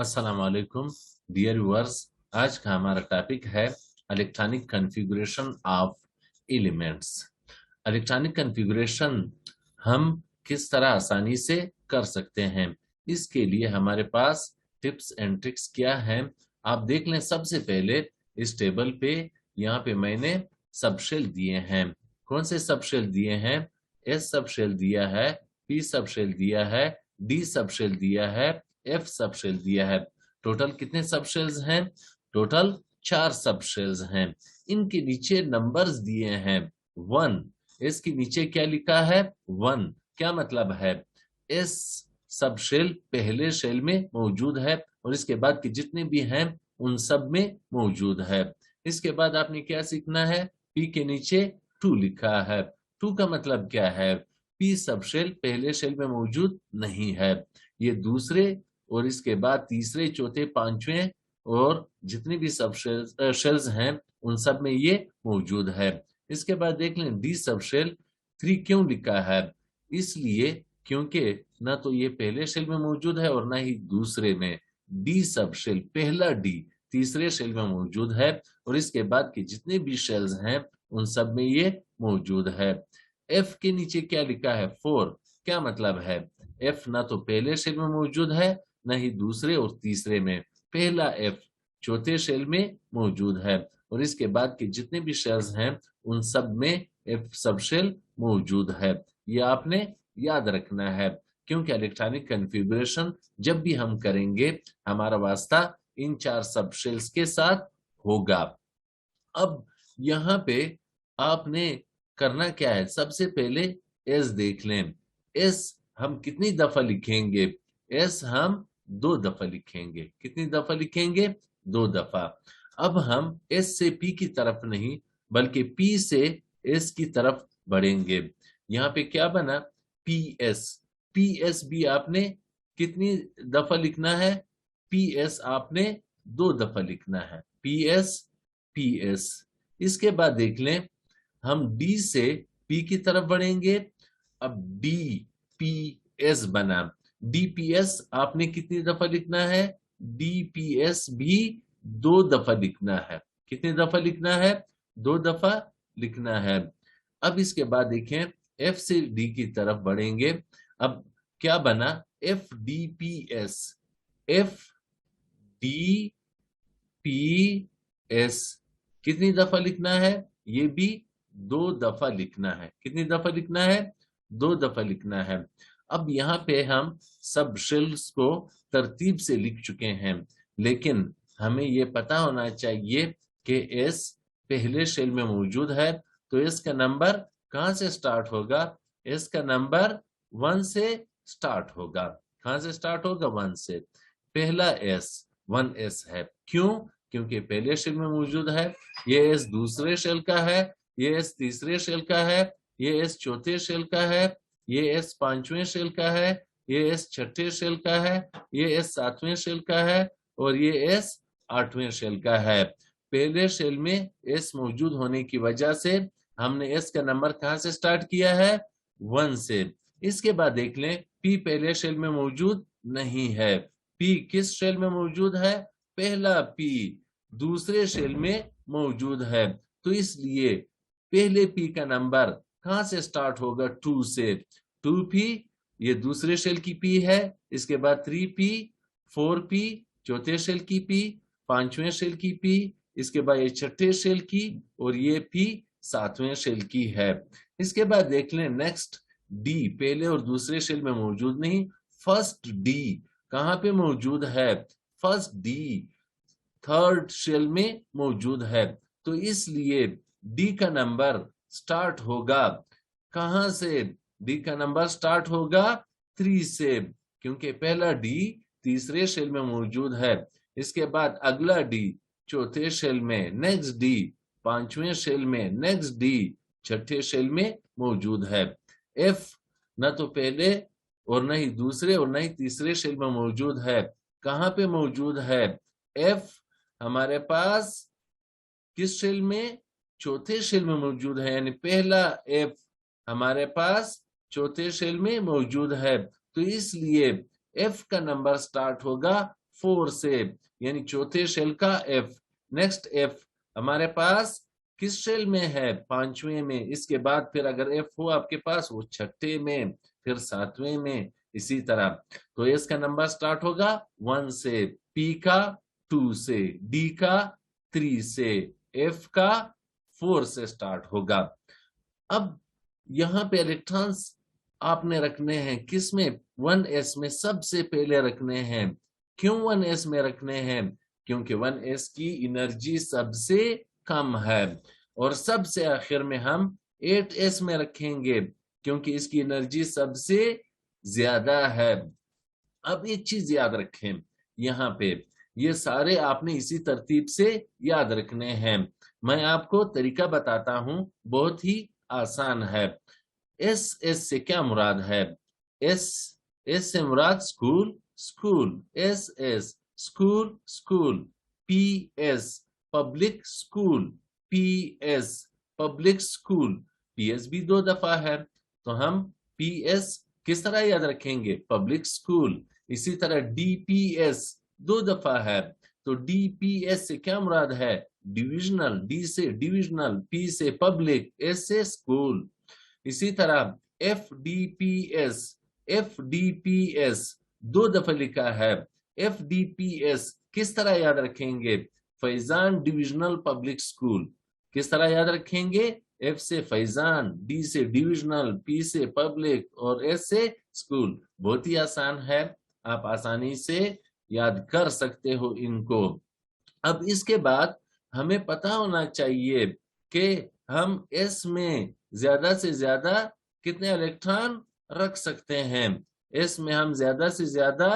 अस्सलाम वालेकुम dear viewers. आज का हमारा टॉपिक है electronic configuration of elements. Electronic configuration हम किस तरह आसानी से कर सकते हैं, इसके लिए हमारे पास टिप्स एंड ट्रिक्स क्या हैं आप देख लें। सबसे पहले इस टेबल पे यहाँ पे मैंने सबशेल दिए हैं। कौन से सबशेल दिए हैं? एस सबशेल दिया है, पी सबशेल दिया है, डी सबशेल दिया है, एफ सबशेल दिया है। टोटल कितने सबशेल्स हैं? टोटल 4 सबशेल्स हैं। इनके नीचे नंबर्स दिए हैं 1। इसके नीचे क्या लिखा है? 1। क्या मतलब है? एस सबशेल पहले शेल में मौजूद है और इसके बाद के जितने भी हैं उन सब में मौजूद है। इसके बाद आपने क्या सीखना है? पी के नीचे 2 लिखा है। 2 का मतलब क्या है? पी सबशेल पहले शेल में मौजूद नहीं है, ये दूसरे और इसके बाद तीसरे, चौथे, पांचवें और जितने भी सब शेल्स हैं उन सब में ये मौजूद है। इसके बाद देख लें डी सबशेल 3 क्यों लिखा है? इसलिए क्योंकि ना तो ये पहले शेल में मौजूद है और ना ही दूसरे में। डी सबशेल पहला डी तीसरे शेल में मौजूद है और इसके बाद के जितने भी शेल्स हैं उन सब में ये मौजूद है। एफ के नीचे क्या लिखा है? 4। क्या मतलब है? एफ ना तो पहले शेल में मौजूद है न ही दूसरे और तीसरे में। पहला एफ चौथे शेल में मौजूद है और इसके बाद के जितने भी शेल्स हैं उन सब में एफ सबशेल मौजूद है। ये आपने याद रखना है क्योंकि इलेक्ट्रॉनिक कॉन्फ़िगरेशन जब भी हम करेंगे हमारा वास्ता इन 4 सबशेल्स के साथ होगा। अब यहाँ पे आपने करना क्या है? सबसे पहले एस देख लें। एस हम कितनी दफा लिखेंगे? एस हम 2 दफा लिखेंगे। कितनी दफा लिखेंगे? 2 दफा। अब हम एस से पी की तरफ नहीं बल्कि पी से एस की तरफ बढ़ेंगे। यहाँ पे क्या बना? P S. पी एस भी आपने कितनी दफा लिखना है? पी एस आपने 2 दफा लिखना है। P S P S. इसके बाद देख लें हम डी से पी की तरफ बढ़ेंगे। अब डी पी एस बना। डीपीएस आपने कितनी दफा लिखना है? डीपीएस भी 2 दफा लिखना है। कितनी दफा लिखना है? 2 दफा लिखना है। अब इसके बाद देखें एफ से डी की तरफ बढ़ेंगे। अब क्या बना? F D P S. F D P S कितनी दफा लिखना है? ये भी 2 दफा लिखना है। कितनी दफा लिखना है? 2 दफा लिखना है। अब यहाँ पे हम सब शेल्स को तरतीब से लिख चुके हैं, लेकिन हमें ये पता होना चाहिए कि एस पहले शेल में मौजूद है तो एस का नंबर कहाँ से स्टार्ट होगा? एस का नंबर 1 से स्टार्ट होगा। कहाँ से स्टार्ट होगा? 1 से। पहला एस 1s है। क्यों? क्योंकि पहले शेल में मौजूद है। ये एस दूसरे शेल का है, ये एस तीसरे शेल का है, ये एस चौथे शेल का है, ये एस पांचवें शेल का है, ये एस छठे शेल का है, ये एस सातवें शेल का है और ये एस आठवें शेल का है। पहले शेल में एस मौजूद होने की वजह से हमने एस का नंबर कहां से स्टार्ट किया है? 1 से। इसके बाद देख लें पी पहले शेल में मौजूद नहीं है। पी किस शेल में मौजूद है? पहला पी दूसरे शेल में मौजूद है, तो इसलिए पहले पी का नंबर कहां से स्टार्ट होगा? 2 से। 2p ये दूसरे शेल की पी है। इसके बाद 3p 4p चौथे शेल की पी, पांचवें शेल की पी, इसके बाद ये छठे शेल की और ये पी सातवें शेल की है। इसके बाद देख लें नेक्स्ट डी पहले और दूसरे शेल में मौजूद नहीं। फर्स्ट डी कहां पे मौजूद है? फर्स्ट डी थर्ड शेल में मौजूद है, तो इसलिए डी का नंबर स्टार्ट होगा कहां से? डी का नंबर स्टार्ट होगा 3 से, क्योंकि पहला डी तीसरे शेल में मौजूद है। इसके बाद अगला डी चौथे शेल में, नेक्स्ट डी पांचवें शेल में, नेक्स्ट डी छठे शेल में मौजूद है। एफ न तो पहले और न ही दूसरे और न ही तीसरे शेल में मौजूद है। कहां पे मौजूद है? एफ हमारे पास किस शेल में? चौथे शेल में मौजूद है, यानी पहला एफ हमारे पास चौथे शेल में मौजूद है, तो इसलिए एफ का नंबर स्टार्ट होगा 4 से, यानी चौथे शेल का F। नेक्स्ट F हमारे पास किस शेल में है? 5वें में। इसके बाद फिर अगर F हो आपके पास वो 6ठे में, फिर 7वें में, इसी तरह। तो S का नंबर स्टार्ट होगा 1 से, P का 2 से, D का 3 से, F का 4 से स्टार्ट होगा। अब यहाँ पे इलेक्ट्रॉन्स आपने रखने हैं किस में? 1s में सबसे पहले रखने हैं। क्यों 1s में रखने हैं? क्योंकि 1s की एनर्जी सबसे कम है। और सबसे आखिर में हम 8s में रखेंगे क्योंकि इसकी एनर्जी सबसे ज्यादा है। अब एक चीज याद रखें, यहाँ पे ये सारे आपने इसी तरतीब से याद रखने हैं। मैं आपको तरीका बताता हूं, बहुत ही आसान है। एस से क्या मुराद है? एस से मुराद school, school. S school, school. PS public school, PS public school. PS भी 2 दफा है, तो हम PS किस तरह याद रखेंगे? Public school. इसी तरह DPS 2 दफा है, तो DPS से क्या मुराद है? डिविजनल। D से डिविजनल, P से पब्लिक, S से स्कूल। इसी तरह FDPS, FDPS 2 दफा लिखा है। FDPS किस तरह याद रखेंगे? Faizan divisional public school. किस तरह याद रखेंगे? F से फैजान, D से डिविजनल, P से पब्लिक और S से स्कूल। बहुत ही आसान है, आप आसानी से याद कर सकते हो इनको। अब इसके बाद हमें पता होना चाहिए कि हम S में ज्यादा से ज्यादा कितने इलेक्ट्रॉन रख सकते हैं। S में हम ज्यादा से ज्यादा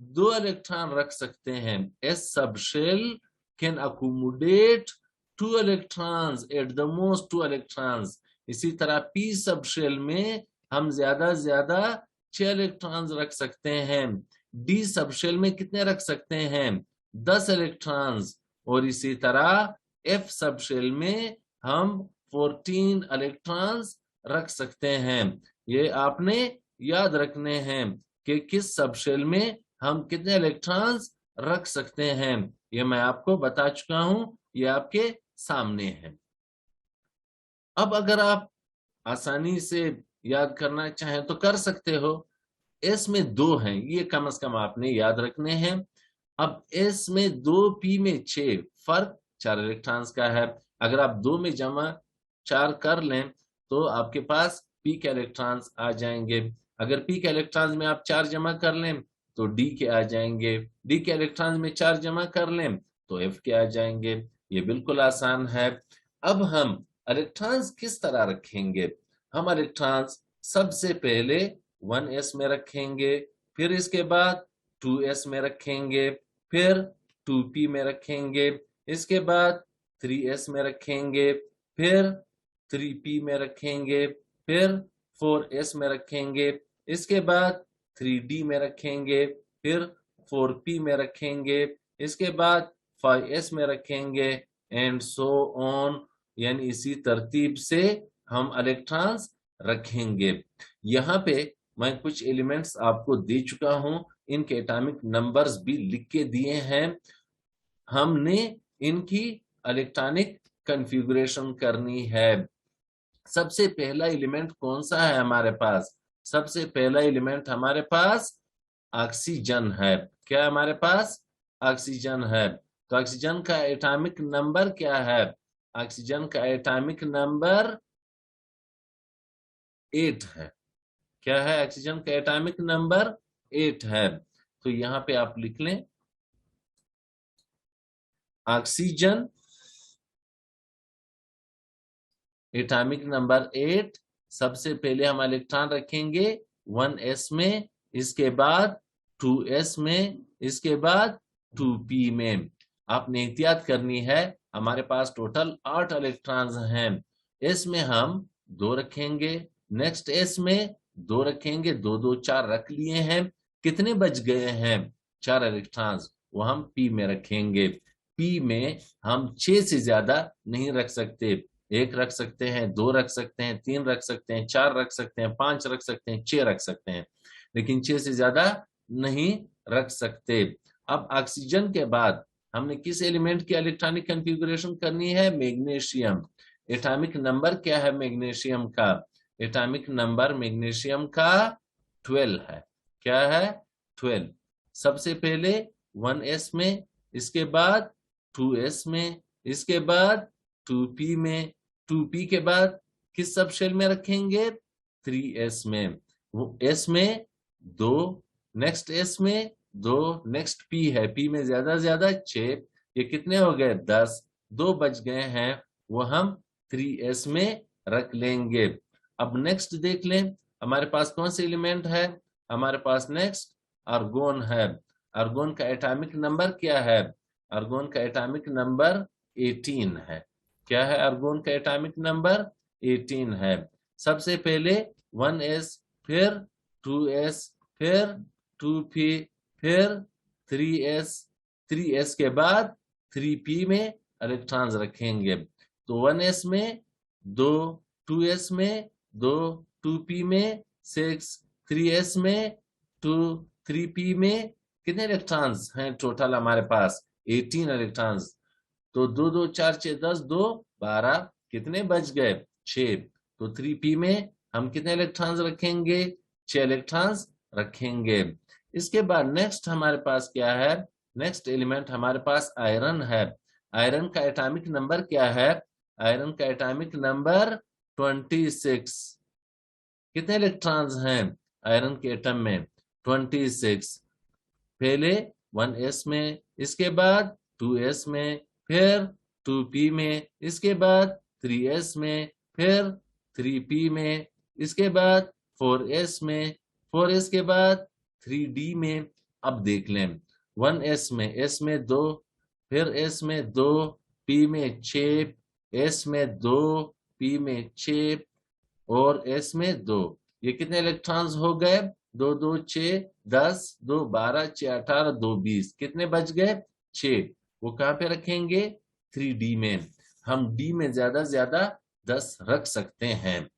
2 इलेक्ट्रॉन रख सकते हैं। S subshell can accommodate 2 electrons at the most 2 electrons। इसी तरह P सबशेल में हम ज्यादा से ज्यादा 6 इलेक्ट्रॉन्स रख सकते हैं। D सबशेल में कितने रख सकते हैं? 10 इलेक्ट्रॉन्स। और इसी तरह F सबशेल में हम 14 इलेक्ट्रॉन्स रख सकते हैं। ये आपने याद रखने हैं कि किस सबशेल में हम कितने इलेक्ट्रॉन्स रख सकते हैं। ये मैं आपको बता चुका हूं, ये आपके सामने है। अब अगर आप आसानी से याद करना चाहें तो कर सकते हो। S में 2 हैं, ये कम से कम आपने याद रखने हैं। अब S में 2, P में 6, फर्क 4 इलेक्ट्रॉन्स का है। अगर आप 2 में जमा 4 कर लें तो आपके पास P के इलेक्ट्रॉन्स आ जाएंगे। अगर P के इलेक्ट्रॉन्स में आप 4 जमा कर लें तो D के आ जाएंगे। D के इलेक्ट्रॉन्स में 4 जमा कर लें तो F के आ जाएंगे। ये बिल्कुल आसान है। अब हम इलेक्ट्रॉन्स किस तरह रखेंगे? हम इलेक्ट्रॉन्स सबसे पहले 1s में रखेंगे, फिर इसके बाद 2s में रखेंगे, फिर 2p में रखेंगे, इसके बाद 3s में रखेंगे, फिर 3p में रखेंगे, फिर 4s में रखेंगे, इसके बाद 3d में रखेंगे, फिर 4p में रखेंगे, इसके बाद 5s में रखेंगे एंड सो ऑन। यानी इसी तरतीब से हम इलेक्ट्रॉन्स रखेंगे। यहाँ पे मैं कुछ एलिमेंट्स आपको दे चुका हूं, इनके एटॉमिक नंबर्स भी लिख के दिए हैं। हमने इनकी इलेक्ट्रॉनिक कॉन्फ़िगरेशन करनी है। सबसे पहला एलिमेंट कौन सा है हमारे पास? सबसे पहला एलिमेंट हमारे पास ऑक्सीजन है। क्या हमारे पास? ऑक्सीजन है। तो ऑक्सीजन का एटॉमिक नंबर क्या है? ऑक्सीजन का एटॉमिक नंबर 8 है। क्या है? ऑक्सीजन का एटॉमिक नंबर 8 है। तो यहां पे आप लिख लें ऑक्सीजन एटॉमिक नंबर 8। सबसे पहले हम इलेक्ट्रॉन रखेंगे 1s में, इसके बाद 2s में, इसके बाद 2p में। आपने एहतियात करनी है, हमारे पास टोटल 8 इलेक्ट्रॉन्स हैं। s में हम 2 रखेंगे, नेक्स्ट s में 2 रखेंगे, 2 2 4 रख लिए हैं। कितने बच गए हैं? 4 इलेक्ट्रॉन्स, वो हम p में रखेंगे। p में हम 6 से ज्यादा नहीं रख सकते। 1 रख सकते हैं, 2 रख सकते हैं, 3 रख सकते हैं, 4 रख सकते हैं, 5 रख सकते हैं, 6 रख सकते हैं, लेकिन 6 से ज्यादा नहीं रख सकते। अब ऑक्सीजन के बाद हमने किस एलिमेंट की इलेक्ट्रॉनिक कॉन्फ़िगरेशन करनी है? मैग्नीशियम। एटॉमिक नंबर क्या है मैग्नीशियम का? एटॉमिक नंबर मैग्नीशियम का 12 है। क्या है? 12। सबसे पहले 1s में, इसके बाद 2s में, इसके बाद 2p में, 2p के बाद किस सब शेल में रखेंगे? 3s में। वो s में 2, नेक्स्ट s में 2, नेक्स्ट p है, p में ज्यादा 6, ये कितने हो गए? 10। 2 बच गए हैं, वो हम 3s में रख लेंगे। अब नेक्स्ट देख लें, हमारे पास कौन से एलिमेंट है? हमारे पास नेक्स्ट आर्गोन है। आर्गोन का एटॉमिक नंबर क्या है? आर्गोन का एटॉमिक नंबर 18 है। क्या है आर्गोन का एटॉमिक नंबर? 18 है। सबसे पहले 1s, फिर 2s, फिर 2p, फिर 3s, 3s के बाद 3p में इलेक्ट्रॉन्स रखेंगे। तो 1s में 2, 2s में 2, 2p में 6, 3s में 2, 3p में कितने इलेक्ट्रॉन्स हैं टोटल? हमारे पास 18 इलेक्ट्रॉन्स। तो 2 2 4 6 10, 2 12, कितने बच गए? 6। तो 3p में हम कितने इलेक्ट्रॉन्स रखेंगे? 6 इलेक्ट्रॉन्स रखेंगे। इसके बाद नेक्स्ट हमारे पास क्या है? नेक्स्ट एलिमेंट हमारे पास आयरन है। आयरन का एटॉमिक नंबर क्या है? आयरन का एटॉमिक नंबर 26। कितने इलेक्ट्रॉन्स हैं आयरन के एटम में? 26। पहले 1s में, इसके बाद 2s में, फिर 2p में, इसके बाद 3s में, फिर 3p में, इसके बाद 4s में, 4s के बाद 3d में। अब देख लें, 1s में, s में 2, फिर s में 2, p में 6, s में 2, p में 6 और s में 2, ये कितने इलेक्ट्रॉन्स हो गए? 2 2 6 10, 2 12, 6 18, 2 20, कितने बच गए? 6। वो कहाँ पे रखेंगे? 3d में। हम d में ज्यादा 10 रख सकते हैं,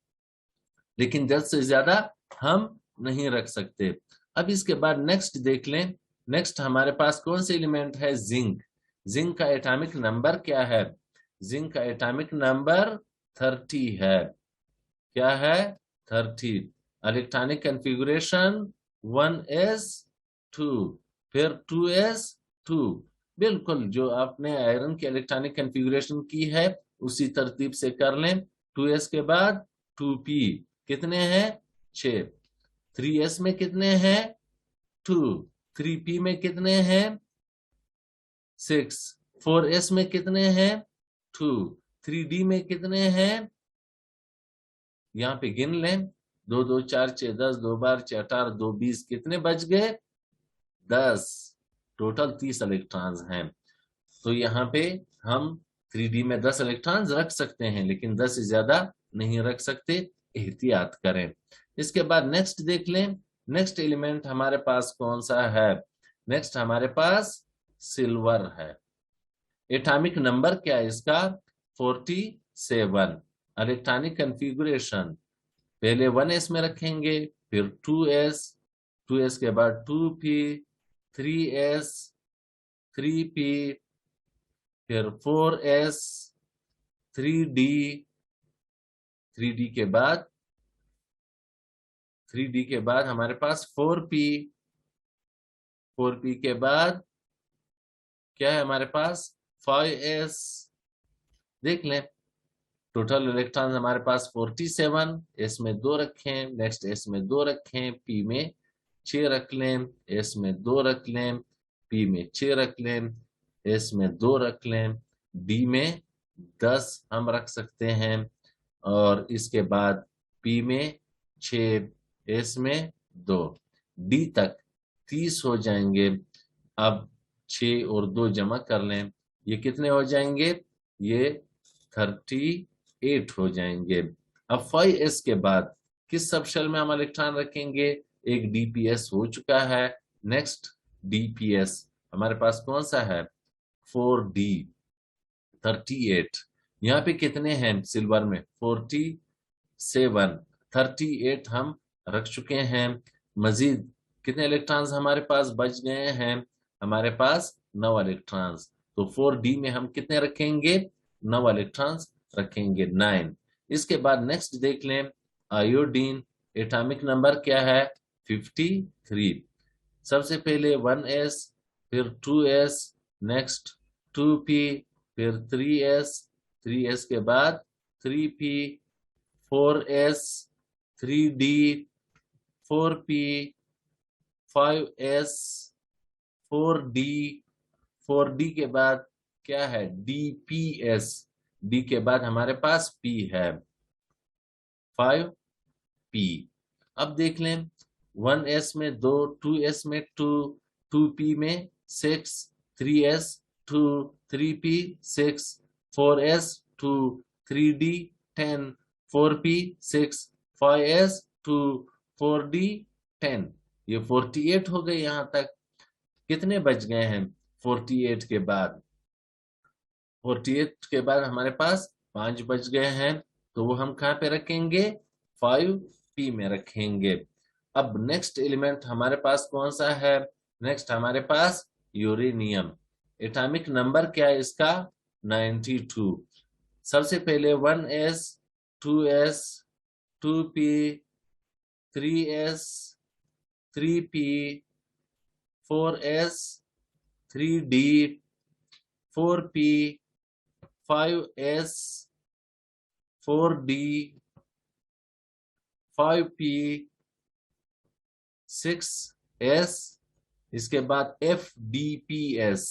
लेकिन 10 से ज्यादा हम नहीं रख सकते। अब इसके बाद नेक्स्ट देख लें। नेक्स्ट हमारे पास कौन से एलिमेंट है? जिंक। जिंक का एटॉमिक नंबर क्या है? जिंक का एटॉमिक नंबर 30 है। क्या है? 30। इलेक्ट्रॉनिक कॉन्फ़िगरेशन 1s2, फिर 2s2। बिल्कुल जो आपने आयरन की इलेक्ट्रॉनिक कॉन्फ़िगरेशन की है उसी तरतीब से कर लें। 2s के बाद 2p, कितने हैं? 6। 3s में कितने हैं? 2। 3p में कितने हैं? 6। 4s में कितने हैं? 2। 3d में कितने हैं? यहाँ पे गिन लें, 2 2 4 6 10, 2 12 6 18, 2 20, कितने बच गए? 10। टोटल 30 इलेक्ट्रॉन्स हैं। तो यहाँ पे हम 3d में 10 इलेक्ट्रॉन्स रख सकते हैं, लेकिन 10 से ज्यादा नहीं रख सकते, एहतियात करें। इसके बाद नेक्स्ट देख लें। नेक्स्ट एलिमेंट हमारे पास कौन सा है? नेक्स्ट हमारे पास सिल्वर है। एटॉमिक नंबर क्या है इसका? 47। इलेक्ट्रॉनिक कॉन्फ़िगरेशन पहले 1s में रखेंगे, फिर 2s, 2s के बाद 2p, 3s, 3p, फिर 4s, 3d, 3d के बाद 3d के बाद हमारे पास 4p, 4p के बाद क्या है हमारे पास? 5s। देख लें, टोटल इलेक्ट्रॉन हमारे पास 47। s में 2 रखें, नेक्स्ट s में 2 रखें, p में 6 रख लें, s में 2 रख लें, p में 6 रख लें, s में 2 रख लें, d में 10 हम रख सकते हैं, और इसके बाद p में 6, s में 2, d तक 30 हो जाएंगे। अब 6 और 2 जमा कर लें, ये कितने हो जाएंगे? ये 38 हो जाएंगे। अब 5s के बाद किस सब शेल में हम इलेक्ट्रॉन रखेंगे? एक dps हो चुका है, नेक्स्ट dps हमारे पास कौन सा है? 4d, 38। यहाँ पे कितने हैं सिल्वर में? 47, 38 हम रख चुके हैं। मजीद कितने इलेक्ट्रॉन्स हमारे पास बच गए हैं? हमारे पास 9 इलेक्ट्रॉन्स, तो 4d में हम कितने रखेंगे, 9 इलेक्ट्रॉन्स रखेंगे, 9। इसके बाद नेक्स्ट देख लें, आयोडीन एटॉमिक नंबर क्या है, 53। सबसे पहले 1s, फिर 2s, नेक्स्ट 2p, फिर 3s, 3s के बाद 3p, 4s, 3d, 4p, 5s, 4d, 4d के बाद क्या है, dps, d के बाद हमारे पास p है, 5p। अब देख लें, 1s में 2, 2s में 2, 2p में 6, 3s 2, 3p 6, 4s 2, 3d 10, 4p 6, 5s 2, 4d 10। ये 48 हो गए। यहां तक कितने बच गए हैं, 48 के बाद, 48 के बाद हमारे पास 5 बच गए हैं, तो वो हम कहाँ पे रखेंगे, 5p में रखेंगे। अब नेक्स्ट एलिमेंट हमारे पास कौन सा है, नेक्स्ट हमारे पास यूरेनियम। एटॉमिक नंबर क्या है इसका, 92। सबसे पहले 1s, 2s, 2p, 3s, 3p, 4s, 3d, 4p, 5s, 4d, 5p, 6s, इसके बाद FDPS,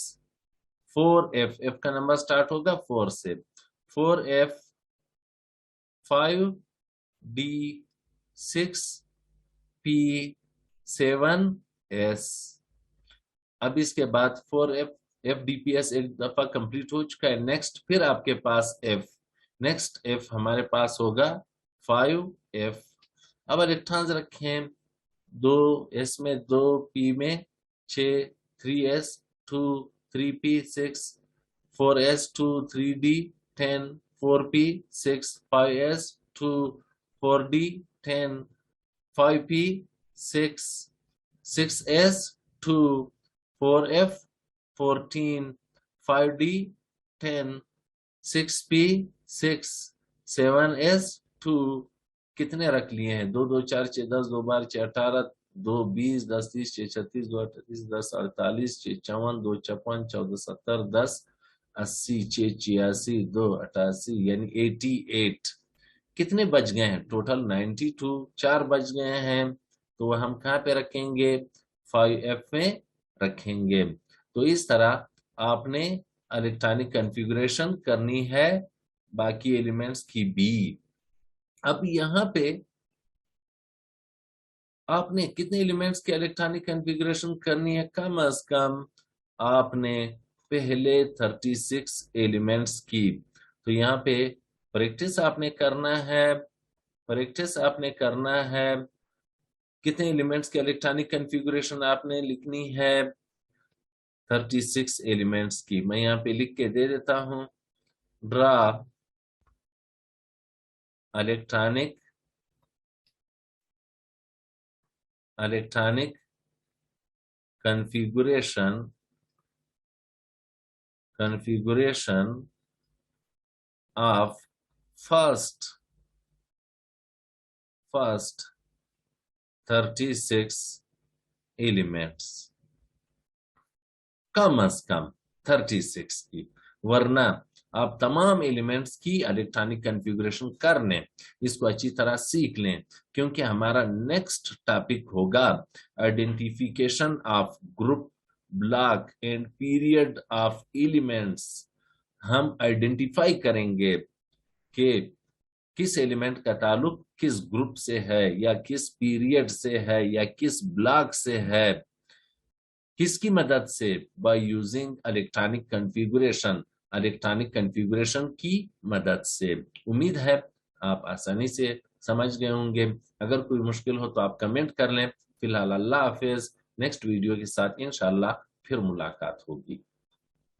4f, f का नंबर स्टार्ट होगा 4 से, 4f, 5d, 6p, 7s। अब इसके बाद 4f, FDPS एक दफा कंप्लीट हो चुका है, नेक्स्ट फिर आपके पास f, नेक्स्ट f हमारे पास होगा 5f। अब इलेक्ट्रॉन्स रखें, 2s में 2p में 6, 3s 2, 3p 6, 4s 2, 3d 10, 4p 6, 5s 2, 4d 10, 5p 6, 6s 2, 4f 14, 5d 10, 6p 6, 7s 2। कितने रख लिए हैं, 2 2 4 6 10, 2 बार 6 18, 2 20, 10 30, 6 36, 2 38, 10 48, 6 54, 2 56, 14 70, 10 80, 6 86, 2 88, यानी 88। कितने बच गए हैं टोटल, 92, 4 बच गए हैं, तो हम कहाँ पे रखेंगे, 5f में रखेंगे। तो इस तरह आपने इलेक्ट्रॉनिक कॉन्फ़िगरेशन करनी है बाकी एलिमेंट्स की भी। अब यहाँ पे आपने कितने एलिमेंट्स के इलेक्ट्रॉनिक कॉन्फ़िगरेशन करनी है, कम अज कम आपने पहले 36 एलिमेंट्स की। तो यहाँ पे प्रैक्टिस आपने करना है, प्रैक्टिस आपने करना है, कितने एलिमेंट्स के इलेक्ट्रॉनिक कॉन्फ़िगरेशन आपने लिखनी है, 36 एलिमेंट्स की। मैं यहाँ पे लिख के दे देता हूं, draw electronic configuration of first 36 elements, कम अज कम 36 की, वरना आप तमाम एलिमेंट्स की इलेक्ट्रॉनिक कॉन्फ़िगरेशन कर लें, इसको अच्छी तरह सीख लें, क्योंकि हमारा नेक्स्ट टॉपिक होगा identification of group, block and period of elements. हम आइडेंटिफाई करेंगे कि किस एलिमेंट का ताल्लुक किस ग्रुप से है, या किस पीरियड से है, या किस ब्लॉक से है, किसकी मदद से, बाय यूजिंग इलेक्ट्रॉनिक कॉन्फ़िगरेशन की मदद से। उम्मीद है आप आसानी से समझ गए होंगे। अगर कोई मुश्किल हो तो आप कमेंट कर लें। फिलहाल अल्लाह हाफिज, नेक्स्ट वीडियो के साथ इंशाल्लाह फिर मुलाकात होगी।